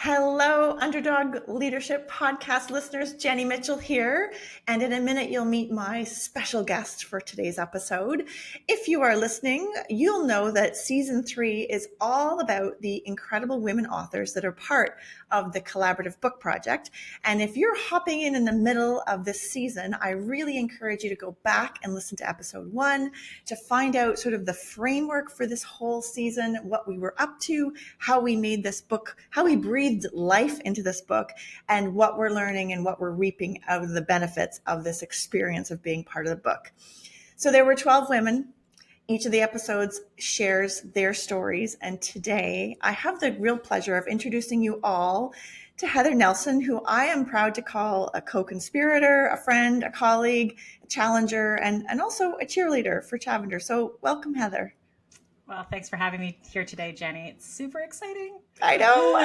Hello, Underdog Leadership Podcast listeners. Jenny Mitchell here. And in a minute, you'll meet my special guest for today's episode. If you are listening, you'll know that season 3 is all about the incredible women authors that are part of the collaborative book project. And if you're hopping in the middle of this season, I really encourage you to go back and listen to episode 1 to find out sort of the framework for this whole season, what we were up to, how we made this book, how we breathed life into this book, and what we're learning and what we're reaping out of the benefits of this experience of being part of the book. So there were 12 women. Each of the episodes shares their stories. And today I have the real pleasure of introducing you all to Heather Nelson, who I am proud to call a co-conspirator, a friend, a colleague, a challenger, and also a cheerleader for Chavender. So welcome, Heather. Well, thanks for having me here today, Jenny. It's super exciting. I know.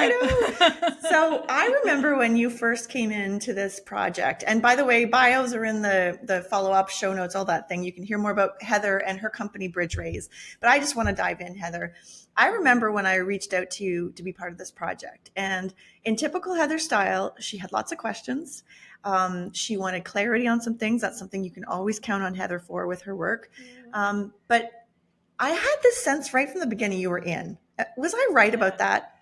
So I remember when you first came into this project, and by the way, bios are in the follow-up show notes, all that thing. You can hear more about Heather and her company, BridgeRaise. But I just want to dive in, Heather. I remember when I reached out to you to be part of this project, and in typical Heather style, she had lots of questions. She wanted clarity on some things. That's something you can always count on Heather for with her work. But I had this sense right from the beginning you were in. Was I right about that?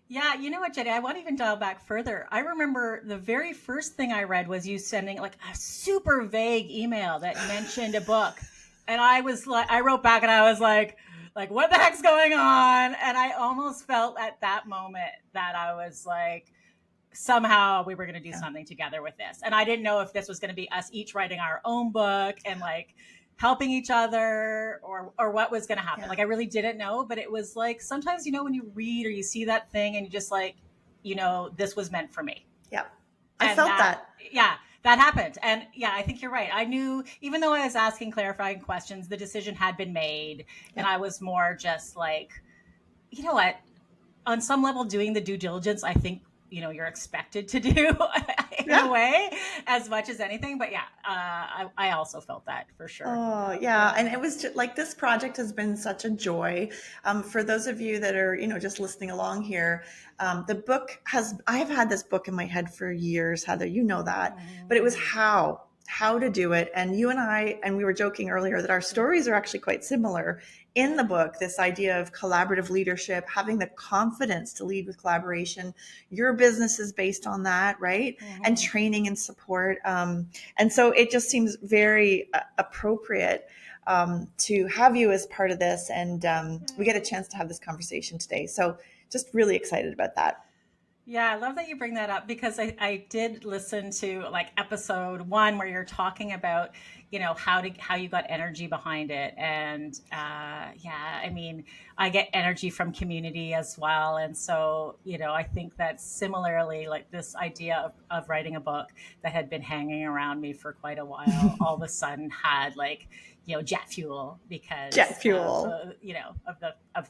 Yeah, you know what, Jenny? I want to even dial back further. I remember the very first thing I read was you sending like a super vague email that mentioned a book. And I was like, I wrote back and I was like, what the heck's going on? And I almost felt at that moment that I was like, somehow we were going to do something together with this. And I didn't know if this was going to be us each writing our own book and like helping each other or what was going to happen. Like I really didn't know, but it was like, sometimes, when you read or you see that thing and you just like, this was meant for me. Yeah. I felt that. Yeah, that happened. And yeah, I think you're right. I knew, even though I was asking clarifying questions, the decision had been made. And I was more just like, you know what, on some level doing the due diligence, I think, you're expected to do in a way as much as anything. But yeah, I also felt that for sure. Oh yeah. And it was just, like, this project has been such a joy. For those of you that are, just listening along here, the book I have had this book in my head for years, Heather, you know that, but it was how to do it. And you and we were joking earlier that our stories are actually quite similar in the book. This idea of collaborative leadership, having the confidence to lead with collaboration. Your business is based on that, right? And training and support. And so it just seems very appropriate to have you as part of this. And we get a chance to have this conversation today. So just really excited about that. Yeah, I love that you bring that up because I did listen to like episode 1 where you're talking about, how you got energy behind it. And I mean, I get energy from community as well. And so, I think that similarly, like this idea of writing a book that had been hanging around me for quite a while, all of a sudden had like, jet fuel because of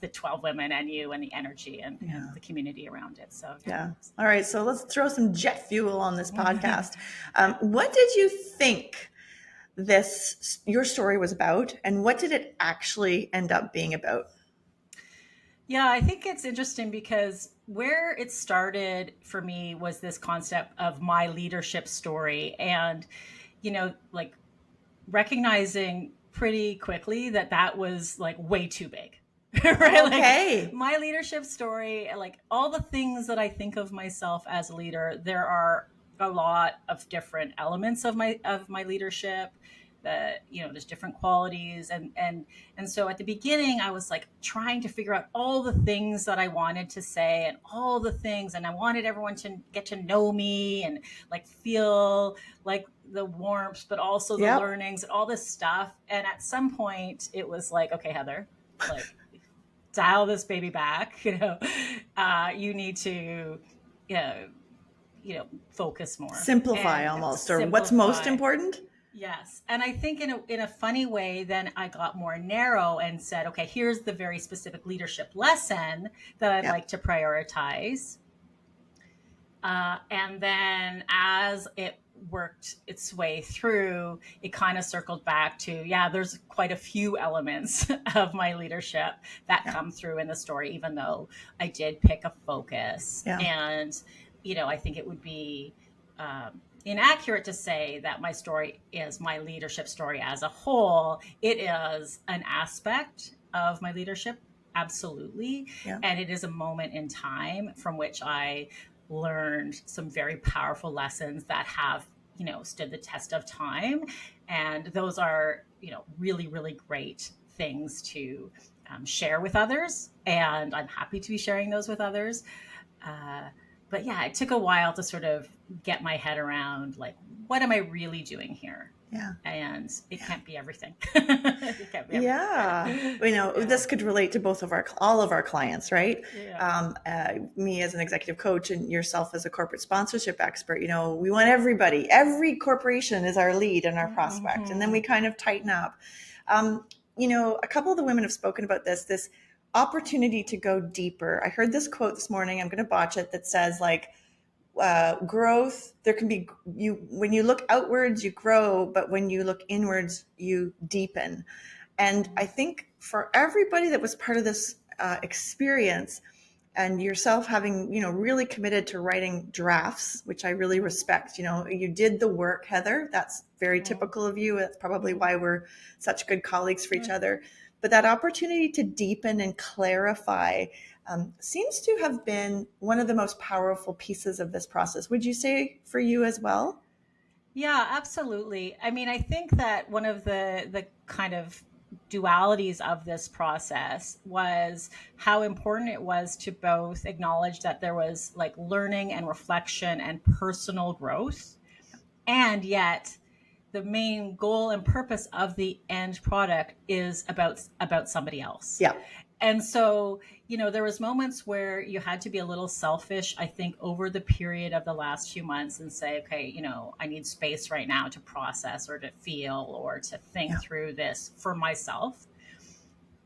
the 12 women and you and the energy and the community around it. So yeah. All right. So let's throw some jet fuel on this podcast. What did you think your story was about, and what did it actually end up being about? Yeah, I think it's interesting because where it started for me was this concept of my leadership story and, like recognizing pretty quickly that was like way too big. Right? Okay. Like my leadership story, like all the things that I think of myself as a leader, there are a lot of different elements of my leadership that, there's different qualities. And so at the beginning, I was like trying to figure out all the things that I wanted to say and all the things. And I wanted everyone to get to know me and like feel like the warmth, but also the learnings and all this stuff. And at some point it was like, okay, Heather, like dial this baby back, you need to, focus more. Simplify almost, or what's most important? Yes. And I think in a funny way, then I got more narrow and said, okay, here's the very specific leadership lesson that I'd like to prioritize. And then as it worked its way through, it kind of circled back to, yeah, there's quite a few elements of my leadership that come through in the story, even though I did pick a focus. Yeah. And, I think it would be inaccurate to say that my story is my leadership story as a whole. It is an aspect of my leadership, absolutely. Yeah. And it is a moment in time from which I learned some very powerful lessons that have stood the test of time, and those are really, really great things to share with others, and I'm happy to be sharing those with others. But yeah, it took a while to sort of get my head around, like, what am I really doing here? Yeah. And it can't be everything. It can't be everything. Yeah. This could relate to all of our clients, right? Yeah. Me as an executive coach and yourself as a corporate sponsorship expert, we want every corporation is our lead and our prospect. And then we kind of tighten up. A couple of the women have spoken about this opportunity to go deeper. I heard this quote this morning, I'm going to botch it, that says, like, growth, there can be, when you look outwards you grow, but when you look inwards you deepen. And I think for everybody that was part of this experience, and yourself having really committed to writing drafts, which I really respect, you did the work, Heather. That's very typical of you. That's probably why we're such good colleagues for each other. But that opportunity to deepen and clarify seems to have been one of the most powerful pieces of this process. Would you say for you as well? Yeah, absolutely. I mean, I think that one of the kind of dualities of this process was how important it was to both acknowledge that there was, like, learning and reflection and personal growth, and yet the main goal and purpose of the end product is about somebody else. Yeah. And so, there was moments where you had to be a little selfish, I think, over the period of the last few months, and say, okay, I need space right now to process or to feel or to think through this for myself.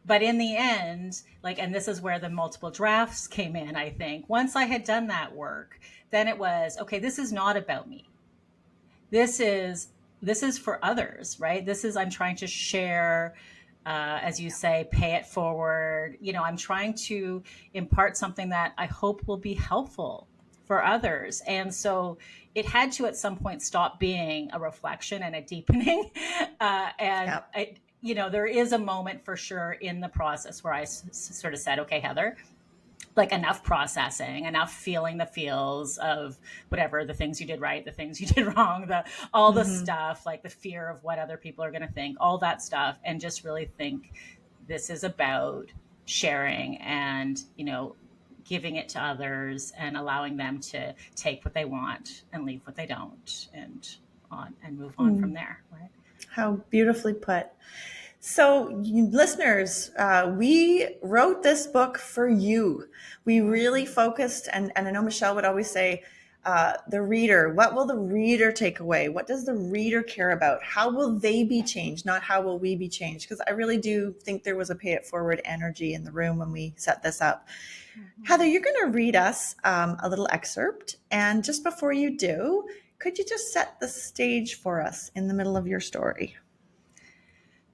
But in the end, like, and this is where the multiple drafts came in, I think, once I had done that work, then it was, okay, this is not about me. This is for others, right? I'm trying to share, as you say, pay it forward. I'm trying to impart something that I hope will be helpful for others. And so it had to, at some point, stop being a reflection and a deepening. There is a moment for sure in the process where I sort of said, okay, Heather, like, enough processing, enough feeling the feels of whatever, the things you did right, the things you did wrong, all the stuff, like the fear of what other people are going to think, all that stuff, and just really think this is about sharing and, giving it to others and allowing them to take what they want and leave what they don't, and move on from there, right? How beautifully put. So, listeners, we wrote this book for you. We really focused, and I know Michelle would always say, the reader, what will the reader take away? What does the reader care about? How will they be changed? Not how will we be changed? Because I really do think there was a pay it forward energy in the room when we set this up. Heather, you're going to read us a little excerpt. And just before you do, could you just set the stage for us in the middle of your story?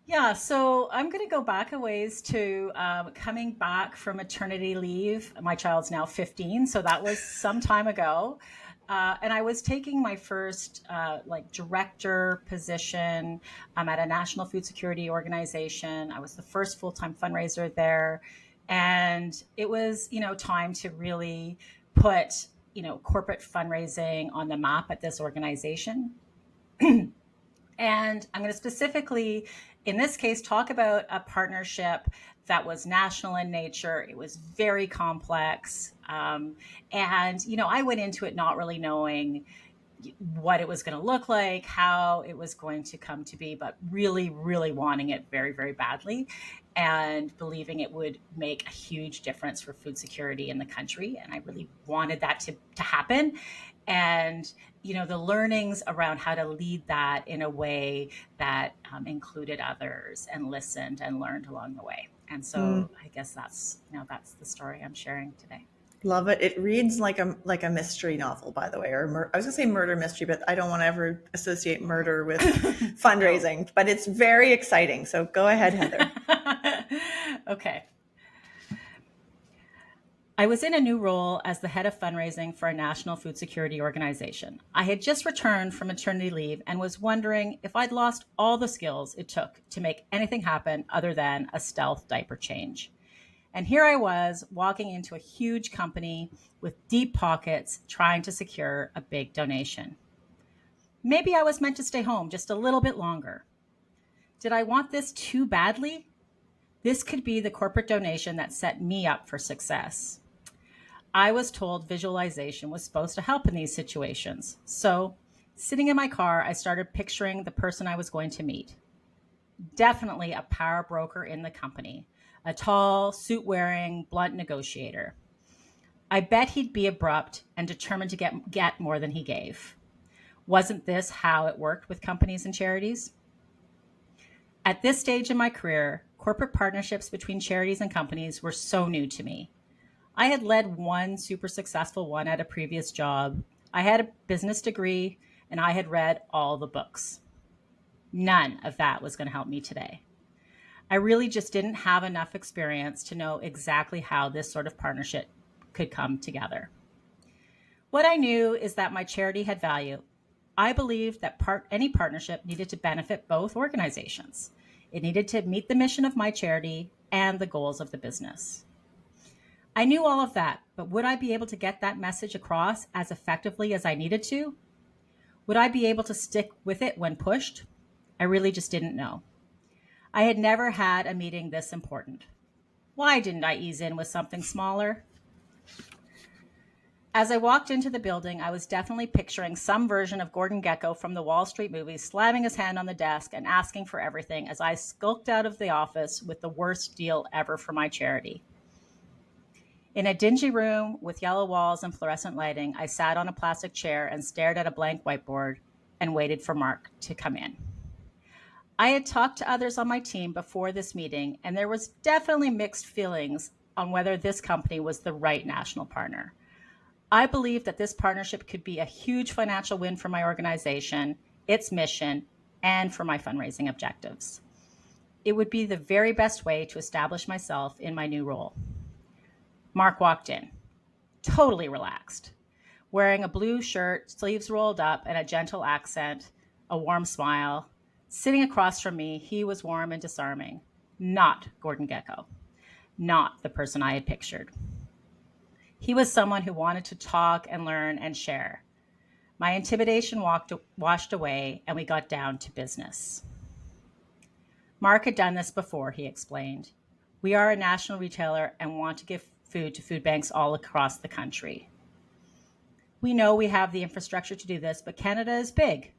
Yeah, so I'm going to go back a ways to coming back from maternity leave. My child's now 15, so that was some time ago. And I was taking my first director position at a national food security organization. I was the first full-time fundraiser there. And it was, time to really put, corporate fundraising on the map at this organization. And I'm going to specifically, in this case, talk about a partnership that was national in nature. It was very complex. And, I went into it not really knowing what it was going to look like, how it was going to come to be, but really, really wanting it very, very badly, and believing it would make a huge difference for food security in the country. And I really wanted that to happen. And, the learnings around how to lead that in a way that included others and listened and learned along the way. And so I guess that's the story I'm sharing today. Love it. It reads like a mystery novel, by the way, or I was gonna say murder mystery, but I don't want to ever associate murder with fundraising. But it's very exciting. So go ahead, Heather. Okay. I was in a new role as the head of fundraising for a national food security organization. I had just returned from maternity leave and was wondering if I'd lost all the skills it took to make anything happen other than a stealth diaper change. And here I was walking into a huge company with deep pockets trying to secure a big donation. Maybe I was meant to stay home just a little bit longer. Did I want this too badly? This could be the corporate donation that set me up for success. I was told visualization was supposed to help in these situations. So, sitting in my car, I started picturing the person I was going to meet. Definitely a power broker in the company, a tall, suit wearing, blunt negotiator. I bet he'd be abrupt and determined to get more than he gave. Wasn't this how it worked with companies and charities? At this stage in my career, corporate partnerships between charities and companies were so new to me. I had led one super successful one at a previous job. I had a business degree and I had read all the books. None of that was going to help me today. I really just didn't have enough experience to know exactly how this sort of partnership could come together. What I knew is that my charity had value. I believed that any partnership needed to benefit both organizations. It needed to meet the mission of my charity and the goals of the business. I knew all of that, but would I be able to get that message across as effectively as I needed to? Would I be able to stick with it when pushed? I really just didn't know. I had never had a meeting this important. Why didn't I ease in with something smaller? As I walked into the building, I was definitely picturing some version of Gordon Gekko from the Wall Street movies slamming his hand on the desk and asking for everything as I skulked out of the office with the worst deal ever for my charity. In a dingy room with yellow walls and fluorescent lighting, I sat on a plastic chair and stared at a blank whiteboard and waited for Mark to come in. I had talked to others on my team before this meeting, and there was definitely mixed feelings on whether this company was the right national partner. I believe that this partnership could be a huge financial win for my organization, its mission, and for my fundraising objectives. It would be the very best way to establish myself in my new role. Mark walked in, totally relaxed, wearing a blue shirt, sleeves rolled up, and a gentle accent, a warm smile. Sitting across from me, he was warm and disarming. Not Gordon Gekko. Not the person I had pictured. He was someone who wanted to talk and learn and share. My intimidation washed away, and we got down to business. Mark had done this before, he explained. We are a national retailer and want to give food to food banks all across the country. We know we have the infrastructure to do this, but Canada is big.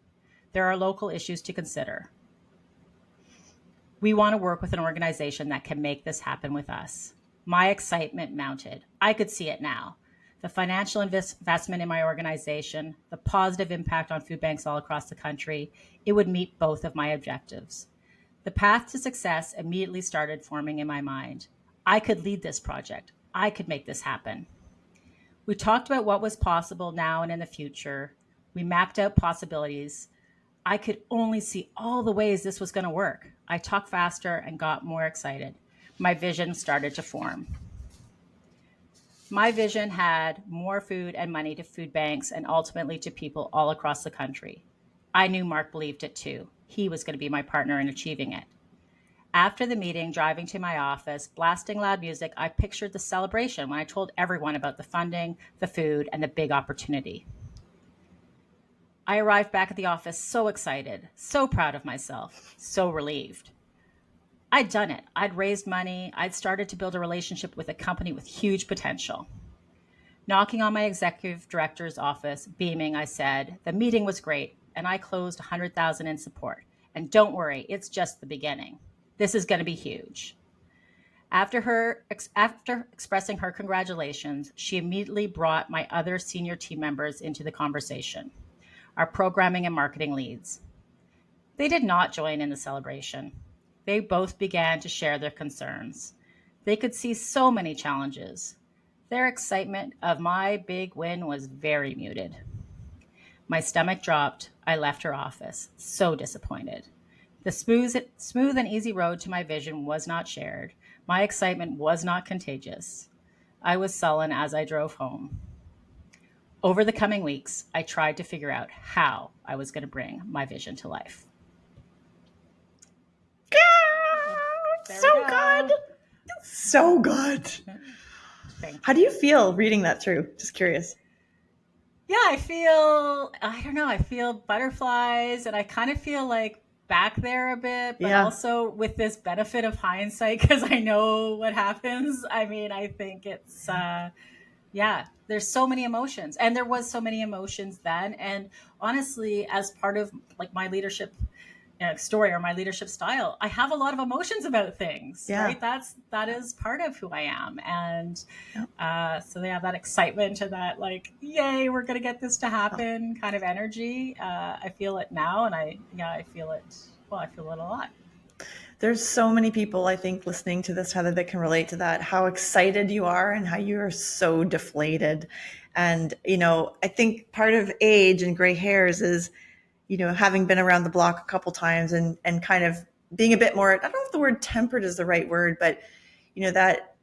There are local issues to consider. We want to work with an organization that can make this happen with us. My excitement mounted. I could see it now. The financial investment in my organization, the positive impact on food banks all across the country, it would meet both of my objectives. The path to success immediately started forming in my mind. I could lead this project. I could make this happen. We talked about what was possible now and in the future. We mapped out possibilities. I could only see all the ways this was going to work. I talked faster and got more excited. My vision started to form. My vision had more food and money to food banks and ultimately to people all across the country. I knew Mark believed it too. He was going to be my partner in achieving it. After the meeting, driving to my office, blasting loud music, I pictured the celebration when I told everyone about the funding, the food, and the big opportunity. I arrived back at the office so excited, so proud of myself, so relieved. I'd done it. I'd raised money. I'd started to build a relationship with a company with huge potential. Knocking on my executive director's office, beaming, I said, the meeting was great, and I closed $100,000 in support. And don't worry, it's just the beginning. This is going to be huge. After expressing her congratulations, she immediately brought my other senior team members into the conversation, our programming and marketing leads. They did not join in the celebration. They both began to share their concerns. They could see so many challenges. Their excitement of my big win was very muted. My stomach dropped. I left her office, so disappointed. The smooth and easy road to my vision was not shared. My excitement was not contagious. I was sullen as I drove home. Over the coming weeks, I tried to figure out how I was going to bring my vision to life. There So we go. good. So good. Thank How do you feel reading that through? Just curious. Yeah, I don't know, I feel butterflies, and I kind of feel like back there a bit, but Yeah. also with this benefit of hindsight because I know what happens. I mean, I think it's, yeah, there's so many emotions, and there was so many emotions then. And honestly, as part of like my leadership story or my leadership style, I have a lot of emotions about things, Yeah. right? That is part of who I am. And Yep. so yeah, that excitement and that like, yay, we're going to get this to happen kind of energy. I feel it now. And I feel it. Well, I feel it a lot. There's so many people, I think, listening to this, Heather, that can relate to that, how excited you are and how you are so deflated. And, I think part of age and gray hairs is, having been around the block a couple times and kind of being a bit more, I don't know if the word tempered is the right word, but,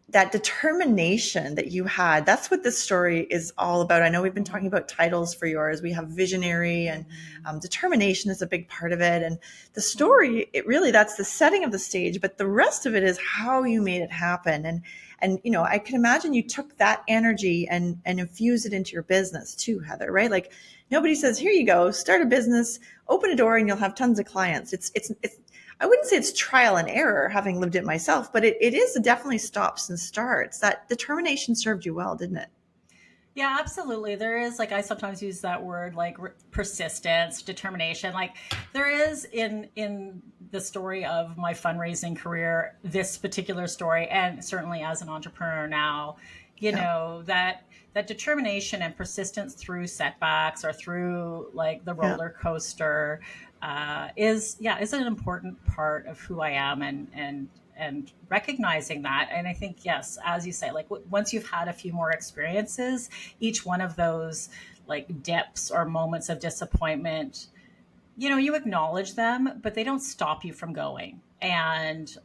that determination that you had, that's what this story is all about. I know we've been talking about titles for yours. We have visionary, and determination is a big part of it. And the story, it really, that's the setting of the stage, but the rest of it is how you made it happen. And I can imagine you took that energy and infused it into your business too, Heather, right? Like nobody says, here you go, start a business, open a door and you'll have tons of clients. It's I wouldn't say it's trial and error, having lived it myself, but it is definitely stops and starts. That determination served you well, didn't it? Yeah, absolutely. There is, like, I sometimes use that word, like persistence, determination. Like there is in the story of my fundraising career, this particular story, and certainly as an entrepreneur now, that determination and persistence through setbacks or through like the Yeah. roller coaster is an important part of who I am, and recognizing that. And I think, yes, as you say, like once you've had a few more experiences, each one of those like dips or moments of disappointment, you acknowledge them, but they don't stop you from going. And,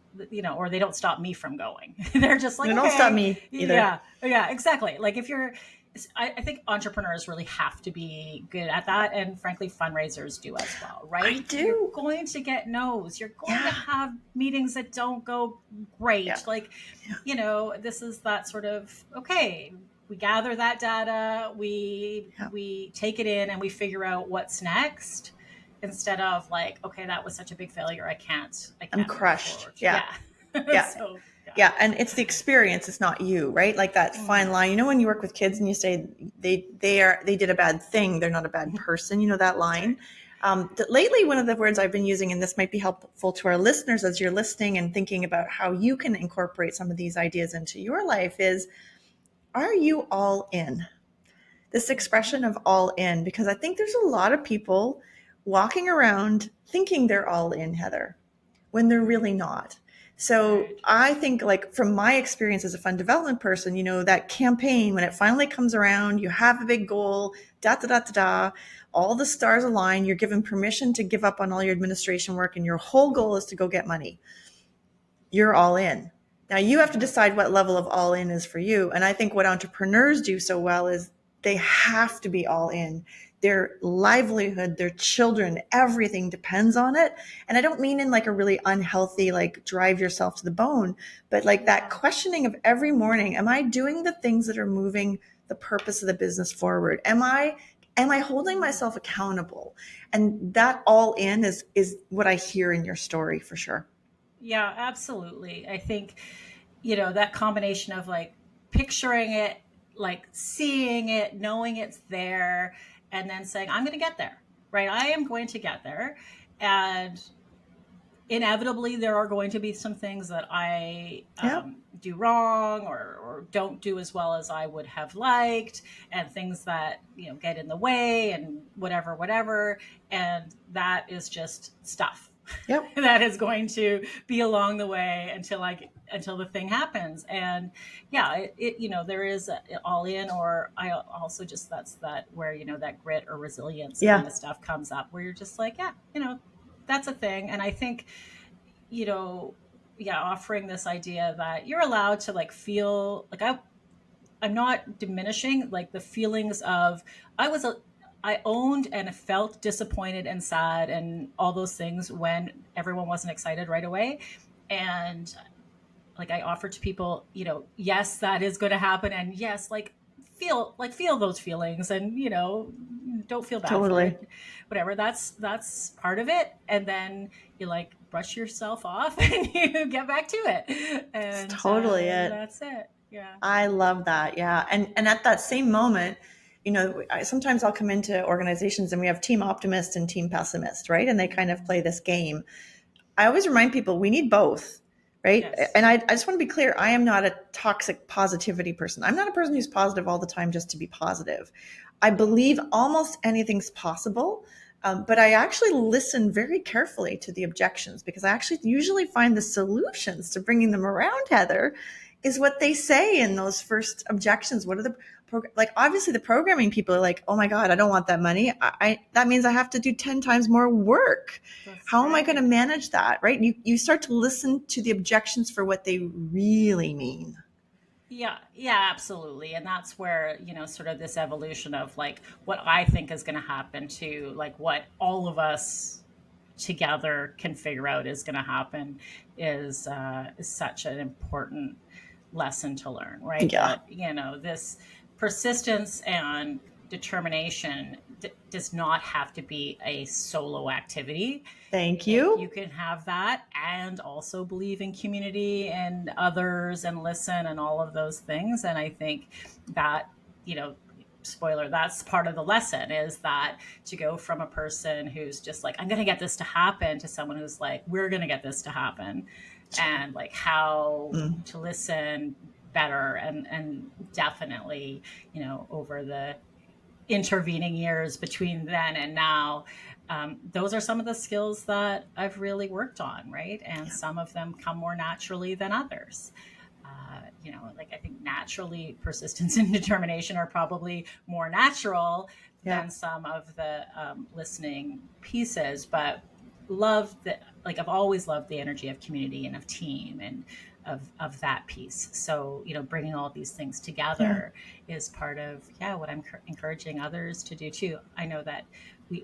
or they don't stop me from going. They're just like, And don't stop okay, me either. yeah, exactly. Like if you're, I think entrepreneurs really have to be good at that. And frankly, fundraisers do as well, I right? You're do. going to get no's. You're going to Yeah. have meetings that don't go great. Yeah. Like, Yeah. this is that sort of, okay, we gather that data, Yeah. we take it in and we figure out what's next, instead of like, okay, that was such a big failure, I can't I'm move crushed. forward. Yeah. Yeah. Yeah. So Yeah. And it's the experience. It's not you, right? Like that fine line, when you work with kids and you say they did a bad thing, they're not a bad person, that line. Lately, one of the words I've been using, and this might be helpful to our listeners as you're listening and thinking about how you can incorporate some of these ideas into your life, is, are you all in? This expression of all in, because I think there's a lot of people walking around thinking they're all in, Heather, when they're really not. So right. I think, like, from my experience as a fund development person, that campaign, when it finally comes around, you have a big goal, da da da da da, all the stars align, you're given permission to give up on all your administration work, and your whole goal is to go get money. You're all in. Now you have to decide what level of all in is for you. And I think what entrepreneurs do so well is they have to be all in. Their livelihood, their children, everything depends on it. And I don't mean in like a really unhealthy, like drive yourself to the bone, but like that questioning of every morning, am I doing the things that are moving the purpose of the business forward? Am I holding myself accountable? And that all in is what I hear in your story for sure. Yeah, absolutely. I think, that combination of like picturing it, like seeing it, knowing it's there, and then saying, I'm going to get there, right? I am going to get there. And inevitably, there are going to be some things that I Yeah. do wrong, or don't do as well as I would have liked, and things that, get in the way and whatever. And that is just stuff. Yep. That is going to be along the way until until the thing happens. And yeah, there is all in, or I also just, that's that where, that grit or resilience kind Yeah, of stuff comes up where you're just like, yeah, that's a thing. And I think, you know, yeah, offering this idea that you're allowed to like feel like I'm not diminishing like the feelings of I was a I owned and felt disappointed and sad and all those things when everyone wasn't excited right away. And like I offer to people, yes, that is going to happen. And yes, feel those feelings, and don't feel bad for totally. it, whatever. That's part of it. And then you like brush yourself off and you get back to it. It's And totally it. that's it. Yeah. I love that. Yeah. And at that same moment, sometimes I'll come into organizations and we have team optimist and team pessimist, right? And they kind of play this game. I always remind people we need both, right? Yes. And I just want to be clear, I am not a toxic positivity person. I'm not a person who's positive all the time just to be positive. I believe almost anything's possible, but I actually listen very carefully to the objections because I actually usually find the solutions to bringing them around, Heather, is what they say in those first objections. What are the like obviously the programming people are like, oh my God, I don't want that money. That means I have to do 10 times more work. That's How am I going to right. manage that? Right. You start to listen to the objections for what they really mean. Yeah, yeah, absolutely. And that's where, sort of this evolution of like what I think is going to happen to like what all of us together can figure out is going to happen is such an important lesson to learn, right? Yeah. That, this persistence and determination does not have to be a solo activity. Thank You you. can have that and also believe in community and others and listen and all of those things. And I think that, spoiler, that's part of the lesson, is that to go from a person who's just like, I'm going to get this to happen, to someone who's like, we're going to get this to happen, and like how Mm. to listen better. And definitely, over the intervening years between then and now, those are some of the skills that I've really worked on, right? And Yeah. some of them come more naturally than others. Like I think naturally persistence and determination are probably more natural Yeah. than some of the listening pieces, but love that, like I've always loved the energy of community and of team and of that piece. So, bringing all these things Yeah. together is part of, yeah, what I'm encouraging others to do too. I know that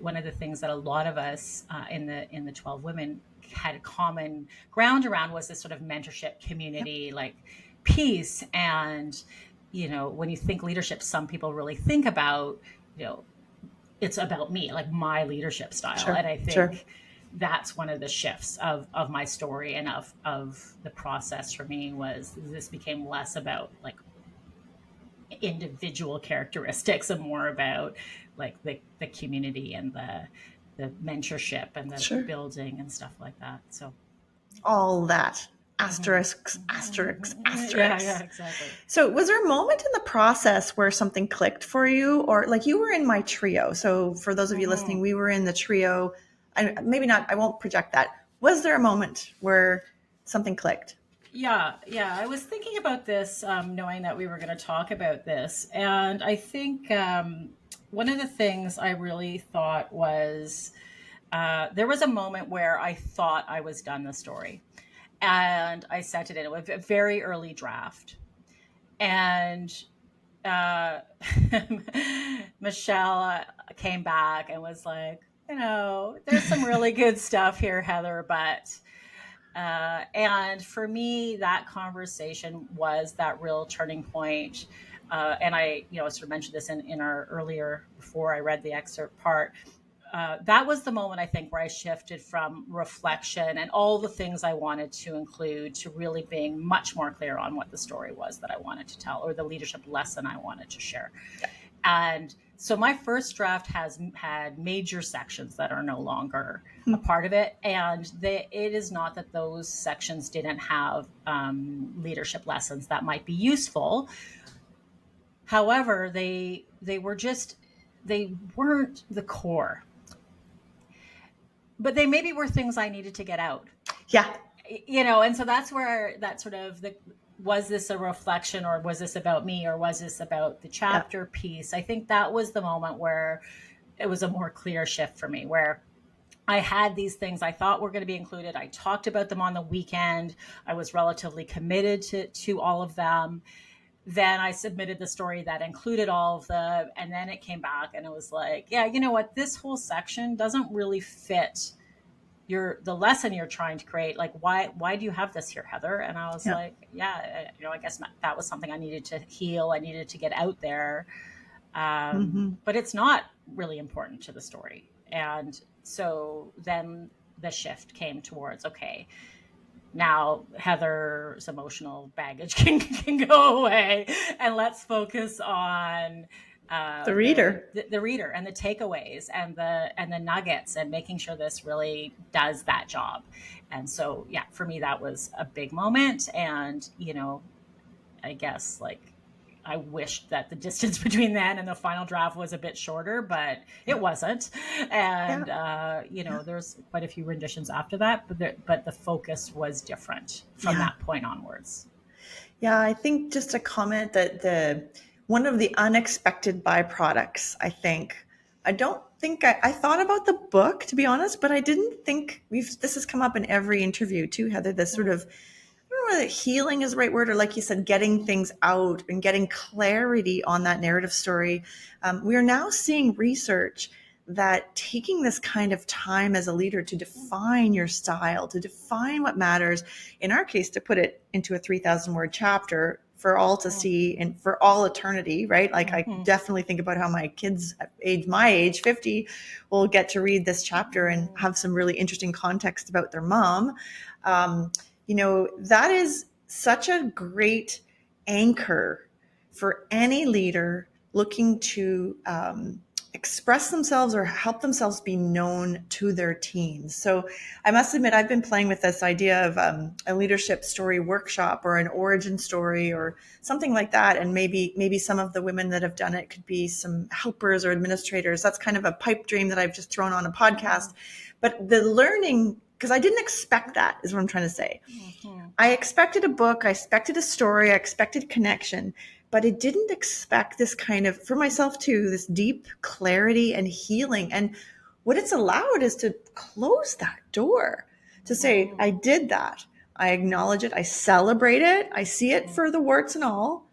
one of the things that a lot of us in the 12 women had a common ground around was this sort of mentorship Yep. community, like piece. And, when you think leadership, some people really think about, you know, it's about me, like my leadership style. Sure. And I Sure. think that's one of the shifts of my story and of the process for me, was this became less about like individual characteristics and more about like the community and the mentorship and the Sure. building and stuff like that. So All that. mhm. Asterisks, asterisks, Yeah, yeah, asterisks. exactly. So, was there a moment in the process where something clicked for you, or like you were in my trio? So, for those of you listening, Mhm. we were in the trio. Maybe not. I won't project that. Was there a moment where something clicked? Yeah, yeah. I was thinking about this, knowing that we were going to talk about this. And I think one of the things I really thought was there was a moment where I thought I was done the story. And I sent it in with a very early draft. And uh, Michelle came back and was like, there's some really good stuff here, Heather, but and for me, that conversation was that real turning point. And I, sort of mentioned this in our earlier, before I read the excerpt part. That was the moment, I think, where I shifted from reflection and all the things I wanted to include to really being much more clear on what the story was that I wanted to tell, or the leadership lesson I wanted to share. And so my first draft has had major sections that are no longer a part of it. And it is not that those sections didn't have leadership lessons that might be useful. However, they weren't the core, but they maybe were things I needed to get out. Yeah. And so that's where that sort of was this a reflection, or was this about me, or was this about the Yeah. chapter piece? I think that was the moment where it was a more clear shift for me, where I had these things I thought were going to be included. I talked about them on the weekend. I was relatively committed to all of them. Then I submitted the story that included all of them. And then it came back and it was like, yeah, you know what? This whole section doesn't really fit the lesson you're trying to create. Like, why do you have this here, Heather? And I was Yeah. like, yeah, I guess that was something I needed to heal. I needed to get out there. But it's not really important to the story. And so then the shift came towards, okay, now Heather's emotional baggage can go away, and let's focus on The reader. the reader and the takeaways and the nuggets, and making sure this really does that job. And so, yeah, for me, that was a big moment. And, I guess, like, I wished that the distance between then and the final draft was a bit shorter, but it wasn't. And, there's quite a few renditions after that, but the focus was different from that point onwards. Yeah, I think just a comment that one of the unexpected byproducts, I don't think I thought about the book, to be honest, but I didn't think this has come up in every interview too, Heather, this sort of, I don't know whether healing is the right word, or like you said, getting things out and getting clarity on that narrative story. We are now seeing research that taking this kind of time as a leader to define your style, to define what matters, in our case, to put it into a 3,000 word chapter for all to see and for all eternity, right? Like I definitely think about how my kids at my age, 50, will get to read this chapter and have some really interesting context about their mom. That is such a great anchor for any leader looking to express themselves or help themselves be known to their teams. So I must admit, I've been playing with this idea of a leadership story workshop or an origin story or something like that. And maybe some of the women that have done it could be some helpers or administrators. That's kind of a pipe dream that I've just thrown on a podcast. But the learning, because I didn't expect that, is what I'm trying to say. I expected a book, I expected a story, I expected connection, but I didn't expect this kind of, for myself too, this deep clarity and healing. And what it's allowed is to close that door, to say, I did that. I acknowledge it. I celebrate it. I see it for the warts and all.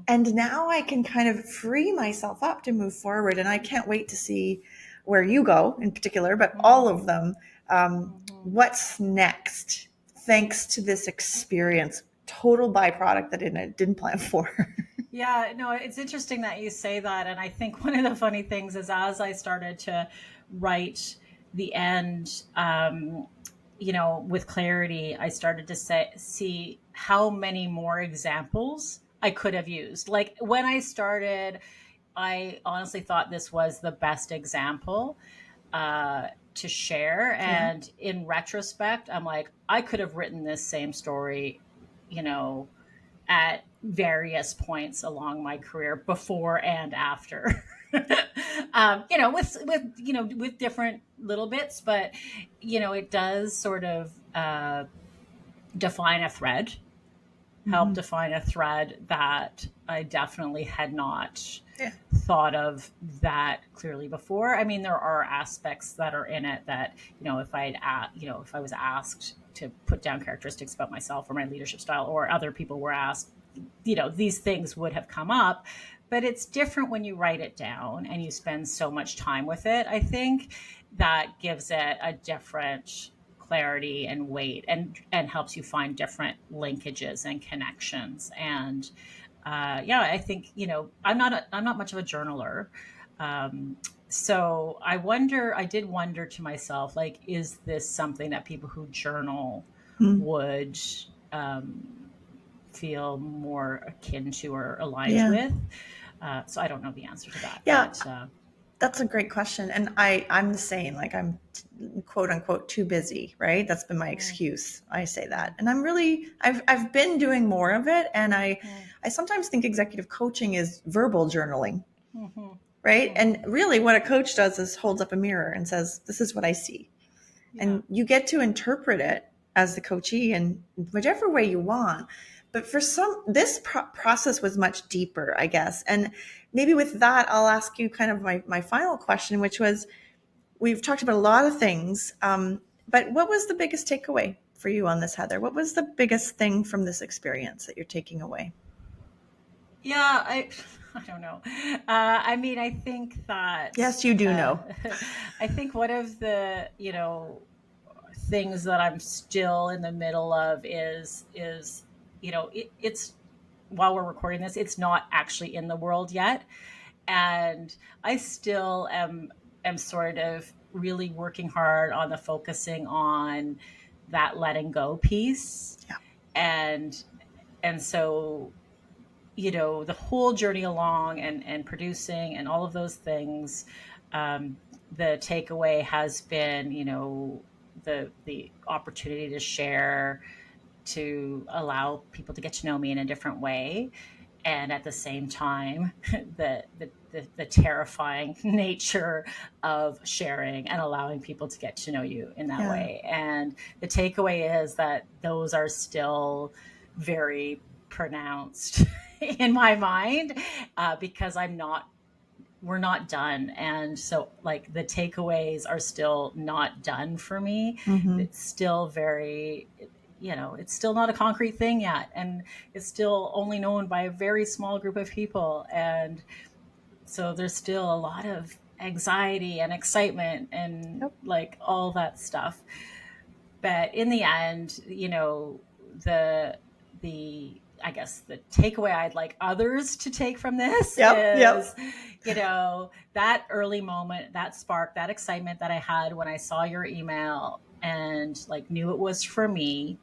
And now I can kind of free myself up to move forward. And I can't wait to see where you go in particular, but all of them. What's next? Thanks to this experience, total byproduct that I didn't plan for. Yeah, no, it's interesting that you say that. And I think one of the funny things is, as I started to write the end, with clarity, I started to see how many more examples I could have used. Like when I started, I honestly thought this was the best example to share. And in retrospect, I'm like, I could have written this same story, at various points along my career, before and after. With different little bits, but it does sort of define a thread, help define a thread that I definitely had not thought of that clearly before. I mean, there are aspects that are in it that, if I was asked to put down characteristics about myself or my leadership style, or other people were asked, these things would have come up. But it's different when you write it down and you spend so much time with it. I think that gives it a different clarity and weight, and helps you find different linkages and connections. And I think, I'm not much of a journaler. So I did wonder to myself, like, is this something that people who journal would feel more akin to or aligned with? So I don't know the answer to that. Yeah. But, that's a great question. And I'm the same, like I'm quote unquote too busy, right? That's been my excuse. I say that. And I've been doing more of it. And I sometimes think executive coaching is verbal journaling, right? And really what a coach does is holds up a mirror and says, this is what I see. And you get to interpret it as the coachee in whichever way you want. But for some, this process was much deeper, I guess. And maybe with that, I'll ask you kind of my final question, which was, we've talked about a lot of things, but what was the biggest takeaway for you on this, Heather? What was the biggest thing from this experience that you're taking away? Yeah, I don't know. I mean, I think that Yes, you do know. I think one of the, things that I'm still in the middle of is it's while we're recording this, it's not actually in the world yet, and I still am sort of really working hard on the focusing on that letting go piece, Yeah. And so the whole journey along and producing and all of those things, the takeaway has been the opportunity to share, to allow people to get to know me in a different way, and at the same time the terrifying nature of sharing and allowing people to get to know you in that way. And the takeaway is that those are still very pronounced in my mind, because we're not done. And so like the takeaways are still not done for me. It's still very, it's still not a concrete thing yet. And it's still only known by a very small group of people. And so there's still a lot of anxiety and excitement and like all that stuff. But in the end, I guess the takeaway I'd like others to take from this is, that early moment, that spark, that excitement that I had when I saw your email and like knew it was for me,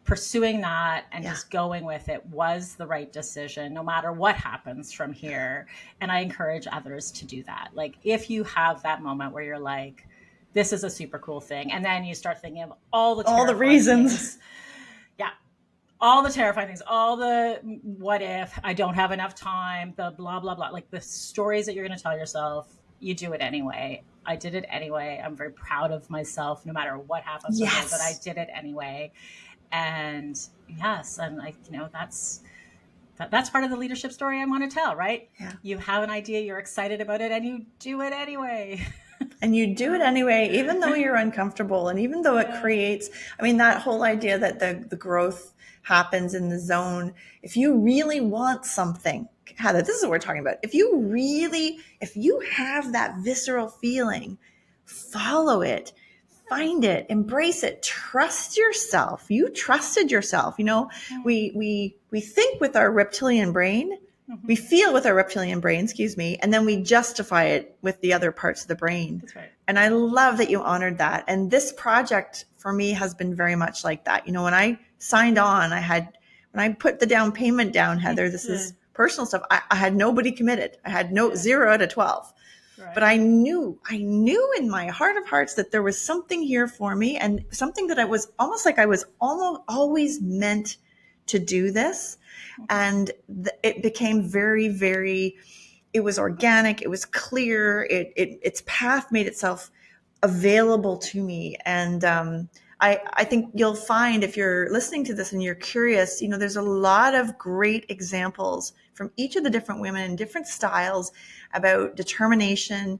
pursuing that and just going with it was the right decision, no matter what happens from here. And I encourage others to do that. Like if you have that moment where you're like, this is a super cool thing, and then you start thinking of all the reasons. Things, all the terrifying things, all the what if I don't have enough time, the blah, blah, blah, like the stories that you're going to tell yourself, you do it anyway. I did it anyway. I'm very proud of myself, no matter what happens with me, but I did it anyway. And yes, and that's part of the leadership story I want to tell, right? Yeah. You have an idea, you're excited about it, and you do it anyway. And you do it anyway, even though you're uncomfortable, and even though it creates, that whole idea that the growth happens in the zone. If you really want something, Heather, this is what we're talking about. If you have that visceral feeling, follow it, find it, embrace it, trust yourself. You trusted yourself. We think with our reptilian brain, we feel with our reptilian brain, and then we justify it with the other parts of the brain. That's right. And I love that you honored that. And this project for me has been very much like that. When I signed on, when I put the down payment down, Heather, this is personal stuff. I had nobody committed. I had 0 out of 12. Right. But I knew in my heart of hearts that there was something here for me, and something that I was almost always meant to do this. And it became very, very, it was organic. It was clear. Its path made itself available to me. And I think you'll find, if you're listening to this and you're curious, there's a lot of great examples from each of the different women in different styles about determination,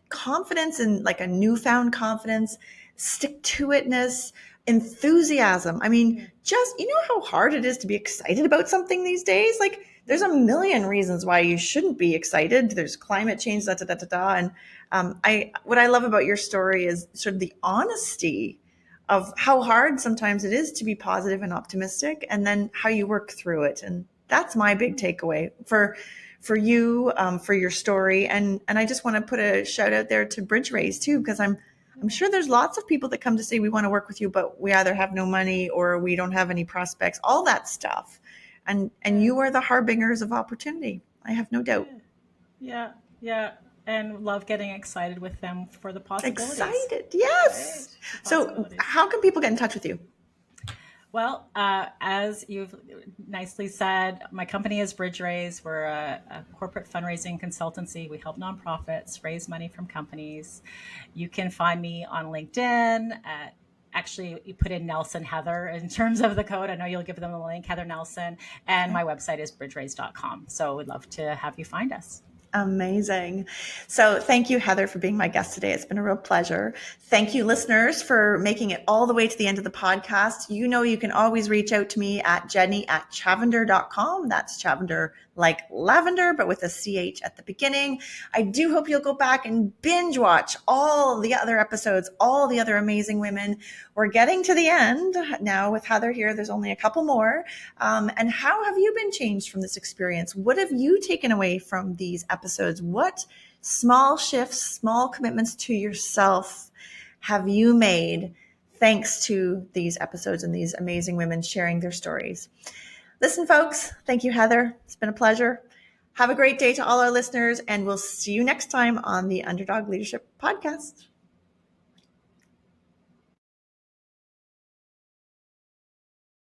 confidence, and like a newfound confidence, stick-to-itness, enthusiasm. Just, how hard it is to be excited about something these days. Like, there's a million reasons why you shouldn't be excited. There's climate change, And what I love about your story is sort of the honesty of how hard sometimes it is to be positive and optimistic, and then how you work through it. And that's my big takeaway for you, for your story. And I just want to put a shout out there to BridgeRaise too, because I'm sure there's lots of people that come to say we want to work with you, but we either have no money or we don't have any prospects, all that stuff. And you are the harbingers of opportunity. I have no doubt. Yeah. And love getting excited with them for the possibilities. Excited, yes. Right? So how can people get in touch with you? Well, as you've nicely said, my company is BridgeRaise. We're a corporate fundraising consultancy. We help nonprofits raise money from companies. You can find me on LinkedIn. Actually, you put in Nelson Heather in terms of the code. I know you'll give them the link, Heather Nelson. And my website is bridgeraise.com. So we'd love to have you find us. Amazing. So thank you, Heather, for being my guest today. It's been a real pleasure. Thank you, listeners, for making it all the way to the end of the podcast. You know, you can always reach out to me at jenny@chavender.com. That's Chavender like lavender, but with a CH at the beginning. I do hope you'll go back and binge watch all the other episodes, all the other amazing women. We're getting to the end now with Heather here. There's only a couple more. And how have you been changed from this experience? What have you taken away from these episodes? What small shifts, small commitments to yourself have you made thanks to these episodes and these amazing women sharing their stories? Listen, folks, thank you, Heather. It's been a pleasure. Have a great day to all our listeners, and we'll see you next time on the Underdog Leadership Podcast.